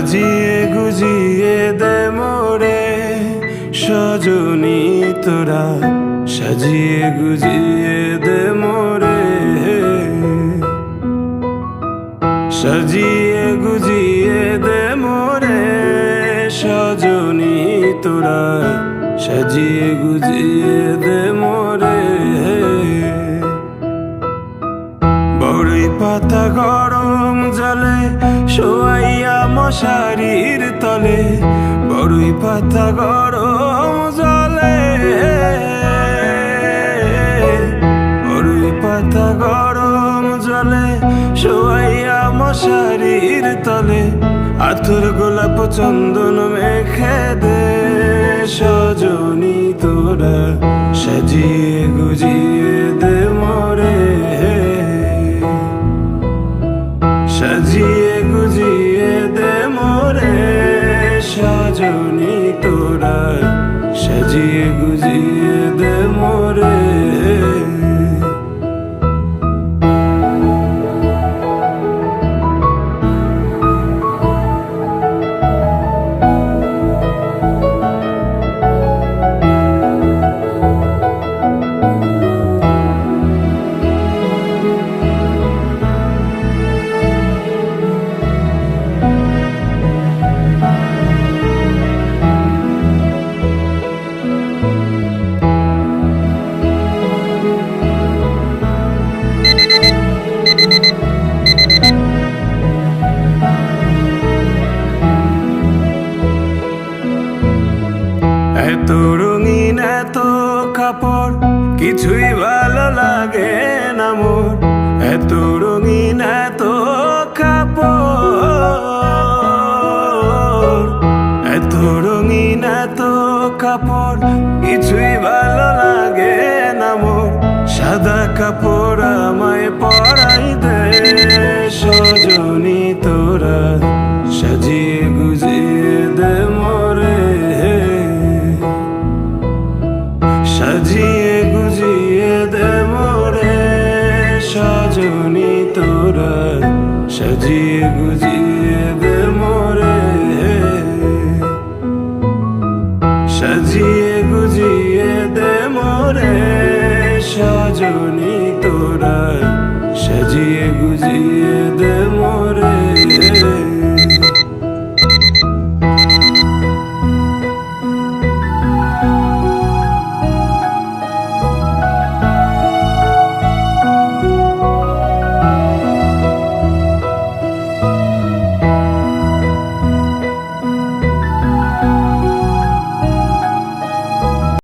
সাজিয়ে গুজিয়ে দে মোরে সজনী তোরা, সাজিয়ে গুজিয়ে দে মোরে, সাজিয়ে গুজিয়ে দে মোরে সজনী তোরা, সাজিয়ে গুজিয়ে দে মোরে। বড়ই পাতা গরম জলে শোয়াইয়া মশারির তলে, বড়ই পাতা গরম জলে, বড়ই পাতা গরম জলে শোয়াইয়া মশারির তলে, আতর গোলাপ চন্দন মেখে দে সজনী তোরা, সাজিয়ে গুজিয়ে দে মোরে, সাজিয়ে গুজিয়ে দে মোরে সজনী তোরা, সাজিয়ে গুজিয়ে দে মোরে। এত রঙিন এত কাপড় কিছুই ভালো লাগে না মোর, এত রঙিন এত কাপড়, এত রঙিন এত কাপড় কিছুই ভালো লাগে না মোর, সাদা কাপড় আমায় পরাই দে সজনী তোরা, সাজিয়ে গুজিয়ে দে মোরে, সাজিয়ে গুজিয়ে দে মোরে সজনী তোরা, সাজিয়ে গুজিয়ে দে মোরে, সাজিয়ে গুজিয়ে দে মোরে সজনী তোরা, সাজিয়ে গুজিয়ে দে মোরে।